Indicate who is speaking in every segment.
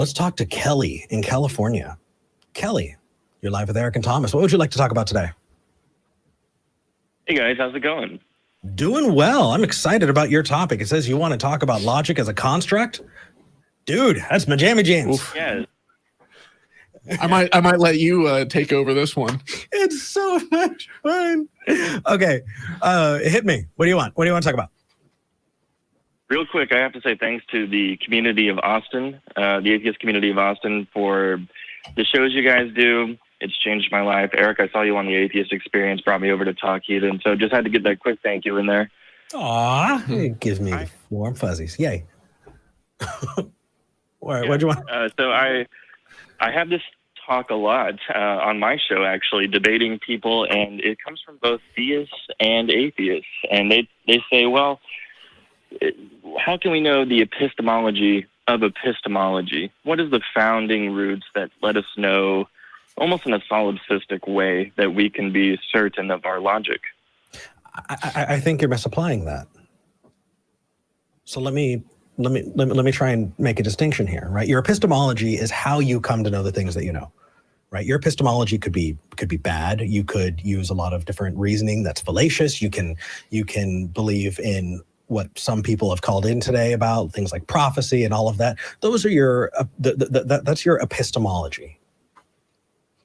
Speaker 1: Let's talk to Kelly in California. Kelly, you're live with Eric and Thomas. What would you like to talk about today?
Speaker 2: Hey guys, how's it going?
Speaker 1: Doing well. I'm excited about your topic. It says you want to talk about logic as a construct. Dude, that's my jammy jams.
Speaker 2: Oof. Yeah.
Speaker 3: I might let you take over this one.
Speaker 1: It's so much fun. Okay, hit me. What do you want? What do you want to talk about?
Speaker 2: Real quick, I have to say thanks to the community of Austin, the atheist community of Austin, for the shows you guys do. It's changed my life. Eric, I saw you on the Atheist Experience, brought me over to Talk Heathen, so just had to get that quick thank you in there.
Speaker 1: Aw, it gives me warm fuzzies. Yay. What'd you want?
Speaker 2: So I have this talk a lot on my show, actually, debating people, and it comes from both theists and atheists. And they say, well, how can we know the epistemology of epistemology? What is the founding roots that let us know, almost in a solipsistic way, that we can be certain of our logic?
Speaker 1: I think you're misapplying that. So let me try and make a distinction here, right? Your epistemology is how you come to know the things that you know, right? Your epistemology could be bad. You could use a lot of different reasoning that's fallacious. You can believe in what some people have called in today about things like prophecy and all of that. Those are that's your epistemology.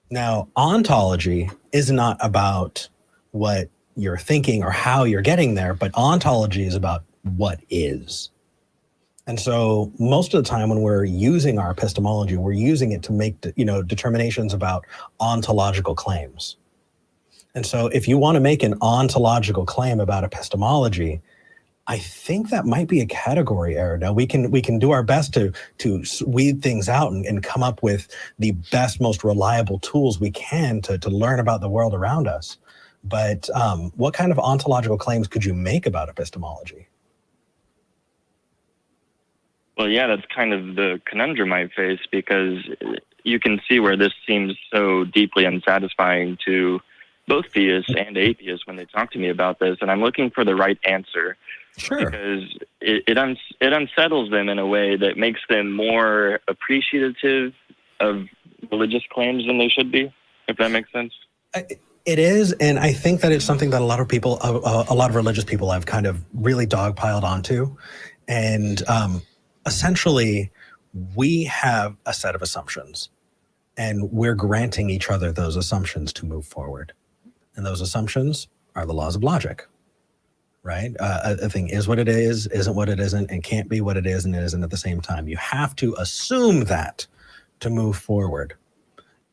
Speaker 1: Now, ontology is not about what you're thinking or how you're getting there, but ontology is about what is. And so most of the time when we're using our epistemology, we're using it to make, determinations about ontological claims. And so if you want to make an ontological claim about epistemology, I think that might be a category error. Now we can do our best to weed things out and come up with the best, most reliable tools we can to learn about the world around us. But what kind of ontological claims could you make about epistemology?
Speaker 2: Well, yeah, that's kind of the conundrum I face, because you can see where this seems so deeply unsatisfying to both theists and atheists when they talk to me about this, and I'm looking for the right answer.
Speaker 1: Sure.
Speaker 2: Because it unsettles them in a way that makes them more appreciative of religious claims than they should be, if that makes sense.
Speaker 1: It is, and I think that it's something that a lot of religious people have kind of really dogpiled onto, and essentially, we have a set of assumptions, and we're granting each other those assumptions to move forward. And those assumptions are the laws of logic, right? A thing is what it is, isn't what it isn't, and can't be what it is and it isn't at the same time. You have to assume that to move forward.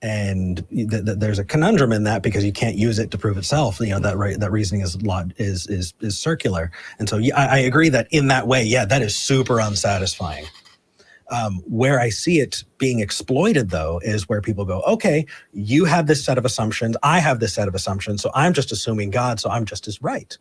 Speaker 1: And there's a conundrum in that, because you can't use it to prove itself. That reasoning is circular. And so I agree that in that way, that is super unsatisfying. Where I see it being exploited, though, is where people go, okay, you have this set of assumptions, I have this set of assumptions, so I'm just assuming God, so I'm just as right.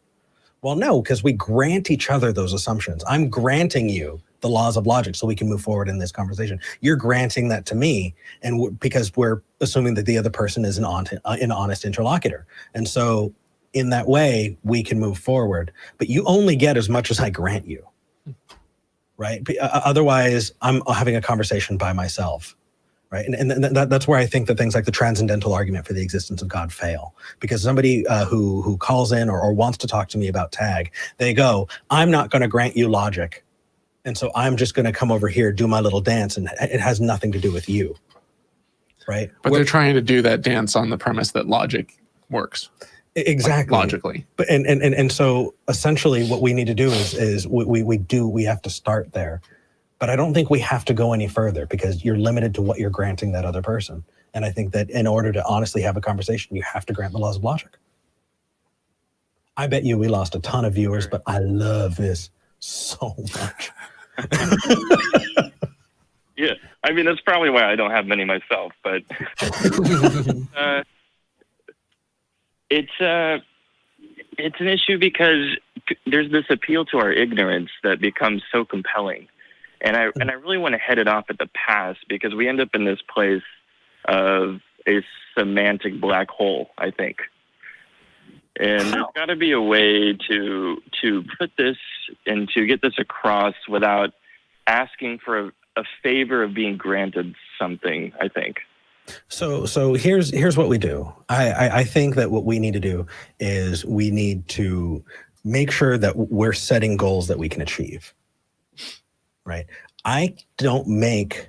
Speaker 1: Well, no, because we grant each other those assumptions. I'm granting you the laws of logic so we can move forward in this conversation. You're granting that to me, and because we're assuming that the other person is an honest interlocutor. And so in that way, we can move forward. But you only get as much as I grant you, right? Otherwise, I'm having a conversation by myself, right? And that's where I think that things like the transcendental argument for the existence of God fail. Because somebody who calls in or wants to talk to me about tag, they go, I'm not going to grant you logic. And so I'm just going to come over here, do my little dance, and it has nothing to do with you, right?
Speaker 3: But they're trying to do that dance on the premise that logic works.
Speaker 1: Exactly.
Speaker 3: Logically.
Speaker 1: But and so essentially what we need to do is we have to start there. But I don't think we have to go any further, because you're limited to what you're granting that other person. And I think that in order to honestly have a conversation, you have to grant the laws of logic. I bet you we lost a ton of viewers, but I love this so much.
Speaker 2: Yeah, I mean, that's probably why I don't have many myself, but it's an issue because there's this appeal to our ignorance that becomes so compelling. And I really want to head it off at the past, because we end up in this place of a semantic black hole, I think. And there's got to be a way to put this and to get this across without asking for a favor of being granted something, I think.
Speaker 1: So here's what we do. I think that what we need to do is we need to make sure that we're setting goals that we can achieve. Right? I don't make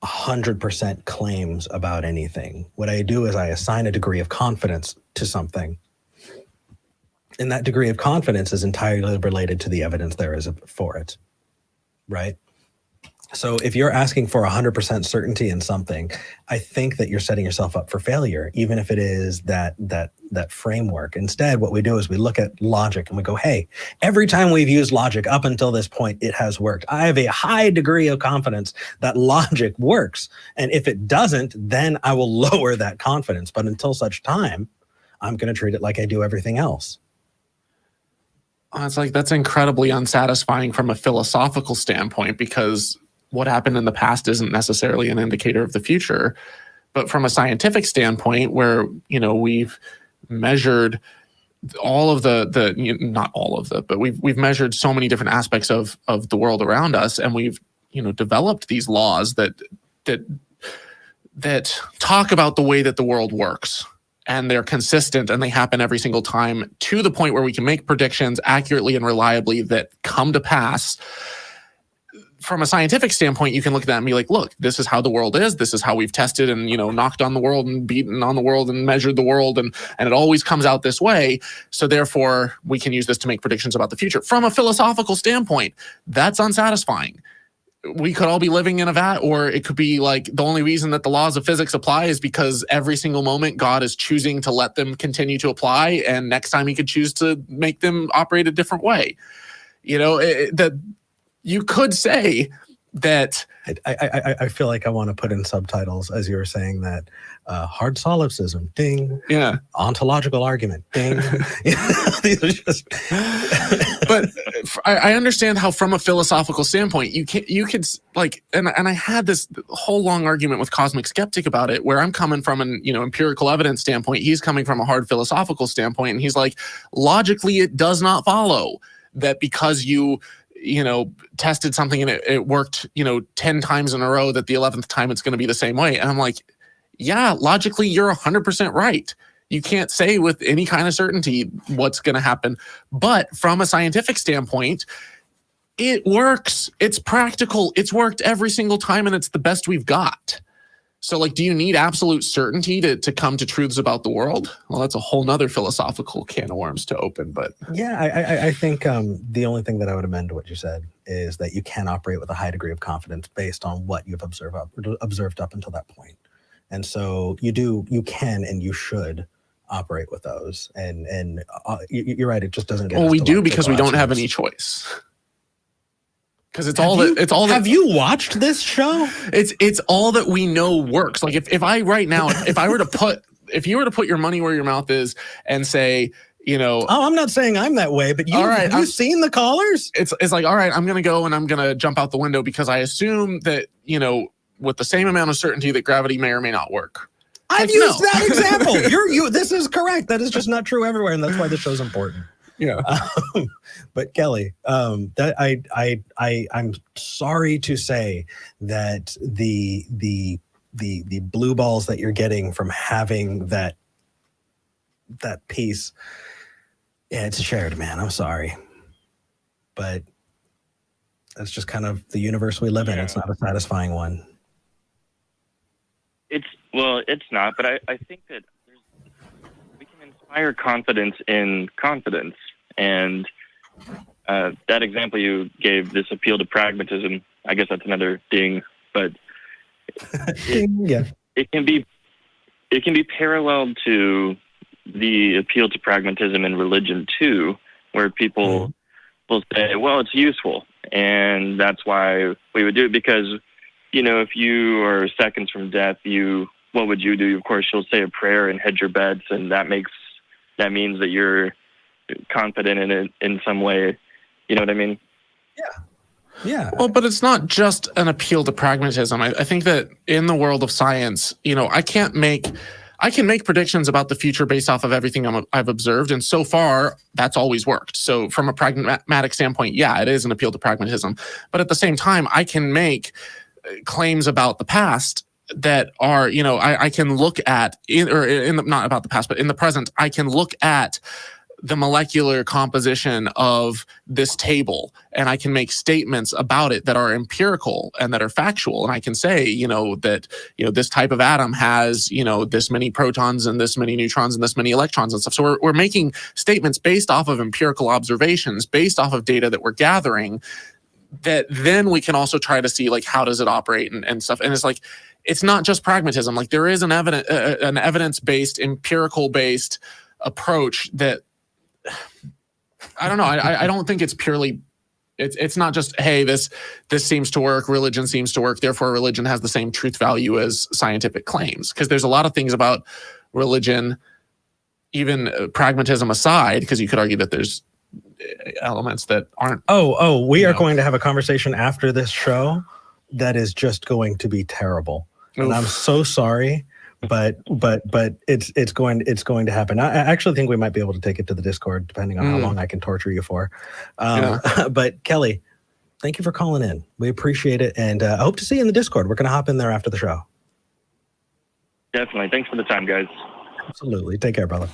Speaker 1: 100% claims about anything. What I do is I assign a degree of confidence to something. And that degree of confidence is entirely related to the evidence there is for it. Right? So if you're asking for 100% certainty in something, I think that you're setting yourself up for failure, even if it is that framework. Instead, what we do is we look at logic and we go, hey, every time we've used logic up until this point, it has worked. I have a high degree of confidence that logic works. And if it doesn't, then I will lower that confidence. But until such time, I'm going to treat it like I do everything else.
Speaker 3: It's like, that's incredibly unsatisfying from a philosophical standpoint, because what happened in the past isn't necessarily an indicator of the future. But from a scientific standpoint, where, we've measured all of not all of the, but we've measured so many different aspects of the world around us, and we've, developed these laws that talk about the way that the world works, and they're consistent and they happen every single time, to the point where we can make predictions accurately and reliably that come to pass. From a scientific standpoint, you can look at that and be like, look, this is how the world is. This is how we've tested and, knocked on the world and beaten on the world and measured the world. And it always comes out this way. So therefore, we can use this to make predictions about the future. From a philosophical standpoint, that's unsatisfying. We could all be living in a vat, or it could be like the only reason that the laws of physics apply is because every single moment God is choosing to let them continue to apply. And next time he could choose to make them operate a different way. You could say that.
Speaker 1: I feel like I want to put in subtitles as you were saying that. Hard solipsism, ding.
Speaker 3: Yeah.
Speaker 1: Ontological argument, ding. These are just.
Speaker 3: But I understand how, from a philosophical standpoint, you could like, and I had this whole long argument with Cosmic Skeptic about it, where I'm coming from an empirical evidence standpoint. He's coming from a hard philosophical standpoint, and he's like, logically, it does not follow that because you tested something and it worked, 10 times in a row, that the 11th time it's going to be the same way. And I'm like, yeah, logically, you're 100% right. You can't say with any kind of certainty what's going to happen. But from a scientific standpoint, it works. It's practical. It's worked every single time, and it's the best we've got. So, like, do you need absolute certainty to come to truths about the world? Well, that's a whole nother philosophical can of worms to open. But
Speaker 1: yeah, I think the only thing that I would amend to what you said is that you can operate with a high degree of confidence based on what you've observed up until that point. And so you can and you should operate with those. And you're right, it just doesn't get.
Speaker 3: Well, we do because we don't have any choice. Because
Speaker 1: have you watched this show?
Speaker 3: It's all that we know works. Like if I right now, if you were to put your money where your mouth is and say, oh,
Speaker 1: I'm not saying I'm that way, but have you seen the callers?
Speaker 3: It's like, all right, I'm going to go and I'm going to jump out the window because I assume that, with the same amount of certainty that gravity may or may not work.
Speaker 1: I've used that example. This is correct. That is just not true everywhere. And that's why the show's important.
Speaker 3: Yeah.
Speaker 1: But Kelly, I'm sorry to say that the blue balls that you're getting from having that piece, yeah, it's shared, man. I'm sorry, but that's just kind of the universe we live in. It's not a satisfying one.
Speaker 2: It's not, but I think that we can inspire confidence in confidence. And that example you gave, this appeal to pragmatism, I guess that's another ding, but it can be paralleled to the appeal to pragmatism in religion too, where people will say, well, it's useful, and that's why we would do it, because if you are seconds from death, what would you do? Of course, you'll say a prayer and hedge your bets, and that means that you're confident in it in some way. You know what I mean?
Speaker 1: Yeah.
Speaker 3: Well, but it's not just an appeal to pragmatism. I think that in the world of science, I I can make predictions about the future based off of everything I've observed, and so far that's always worked. So from a pragmatic standpoint, yeah, it is an appeal to pragmatism. But at the same time, I can make claims about the past that are, I can look at not about the past, but in the present, I can look at the molecular composition of this table, and I can make statements about it that are empirical and that are factual. And I can say, that, this type of atom has, this many protons and this many neutrons and this many electrons and stuff. So we're making statements based off of empirical observations, based off of data that we're gathering, that then we can also try to see, like, how does it operate and stuff. And it's like, it's not just pragmatism. Like, there is an evidence-based, empirical-based approach that, I don't know. I don't think it's purely, it's not just, hey, this seems to work, religion seems to work, therefore religion has the same truth value as scientific claims. Because there's a lot of things about religion, even pragmatism aside, because you could argue that there's elements that aren't.
Speaker 1: We are going to have a conversation after this show that is just going to be terrible. Oof. And I'm so sorry. But it's going to happen. I actually think we might be able to take it to the Discord, depending on how long I can torture you for. But Kelly, thank you for calling in. We appreciate it, and I hope to see you in the Discord. We're going to hop in there after the show.
Speaker 2: Definitely. Thanks for the time, guys.
Speaker 1: Absolutely. Take care, brother.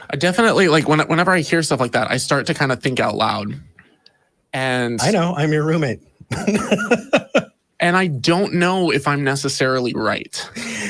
Speaker 3: I definitely, like, whenever I hear stuff like that, I start to kind of think out loud. And
Speaker 1: I know, I'm your roommate.
Speaker 3: And I don't know if I'm necessarily right,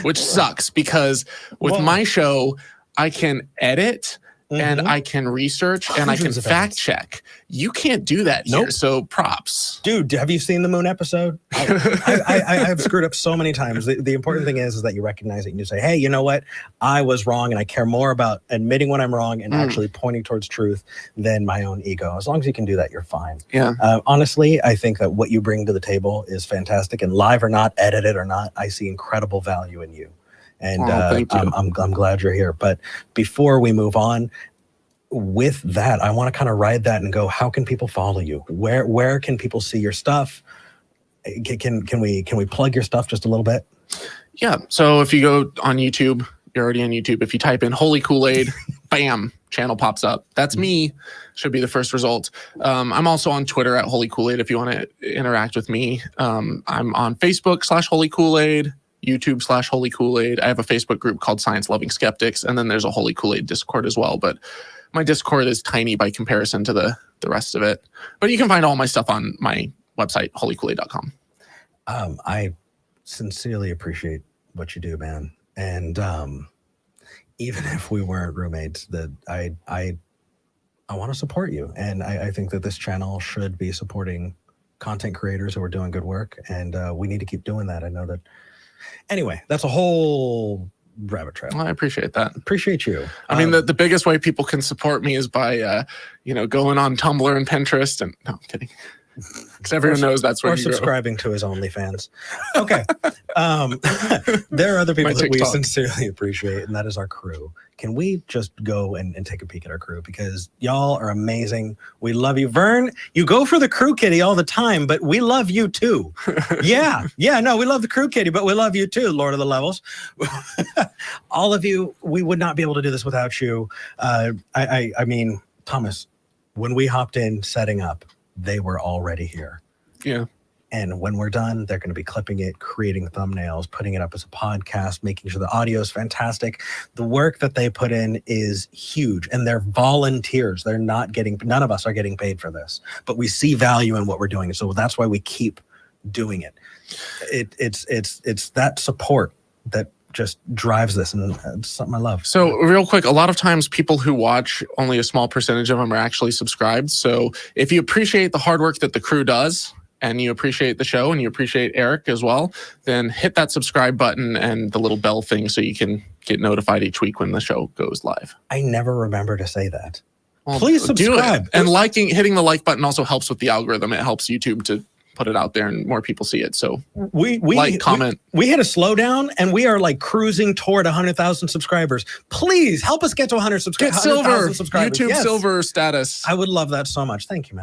Speaker 3: which sucks, because with my show, I can edit and I can research and I can fact check. You can't do that here, so props.
Speaker 1: Dude, have you seen the Moon episode? I have screwed up so many times. The important thing is that you recognize it and you say, hey, you know what? I was wrong, and I care more about admitting when I'm wrong and actually pointing towards truth than my own ego. As long as you can do that, you're fine.
Speaker 3: Yeah.
Speaker 1: Honestly, I think that what you bring to the table is fantastic, and live or not, edited or not, I see incredible value in you. And
Speaker 3: thank you.
Speaker 1: I'm glad you're here. But before we move on, with that, I want to kind of ride that and go, how can people follow you? Where can people see your stuff? Can we plug your stuff just a little bit?
Speaker 3: Yeah. So if you go on YouTube, you're already on YouTube. If you type in Holy Kool-Aid, bam, channel pops up. That's me. Should be the first result. I'm also on Twitter at Holy Kool-Aid if you want to interact with me. I'm on Facebook /Holy Kool-Aid. YouTube /Holy Kool-Aid. I have a Facebook group called Science Loving Skeptics, and then there's a Holy Kool-Aid Discord as well. But my Discord is tiny by comparison to the rest of it. But you can find all my stuff on my website, holykoolaid.com.
Speaker 1: I sincerely appreciate what you do, man. And even if we weren't roommates, that I want to support you. And I think that this channel should be supporting content creators who are doing good work. And we need to keep doing that. I know that. Anyway, that's a whole rabbit trail.
Speaker 3: Well, I appreciate that.
Speaker 1: Appreciate you.
Speaker 3: I mean, the biggest way people can support me is by, going on Tumblr and Pinterest. And no, I'm kidding. Because everyone knows that's where you
Speaker 1: subscribing to his OnlyFans. Okay. There are other people that we sincerely appreciate, and that is our crew. Can we just go and take a peek at our crew? Because y'all are amazing. We love you. Vern, you go for the crew kitty all the time, but we love you too. Yeah, no, we love the crew kitty, but we love you too, Lord of the Levels. All of you, we would not be able to do this without you. I mean, Thomas, when we hopped in setting up, they were already here.
Speaker 3: Yeah.
Speaker 1: And when we're done, they're going to be clipping it, creating thumbnails, putting it up as a podcast, making sure the audio is fantastic. The work that they put in is huge, and they're volunteers. They're not getting, none of us are getting paid for this, but we see value in what we're doing. So that's why we keep doing it. It's that support that just drives this, and it's something I love.
Speaker 3: So real quick, a lot of times people who watch, only a small percentage of them are actually subscribed. So if you appreciate the hard work that the crew does, and you appreciate the show, and you appreciate Eric as well, then hit that subscribe button and the little bell thing so you can get notified each week when the show goes live.
Speaker 1: I never remember to say that.
Speaker 3: Well,
Speaker 1: please subscribe.
Speaker 3: And hitting the like button also helps with the algorithm. It helps YouTube to put it out there and more people see it. So
Speaker 1: we
Speaker 3: comment.
Speaker 1: We hit a slowdown, and we are like cruising toward 100,000 subscribers. Please help us get to 100 subscribers.
Speaker 3: Get silver,
Speaker 1: subscribers.
Speaker 3: YouTube silver status.
Speaker 1: I would love that so much. Thank you, man.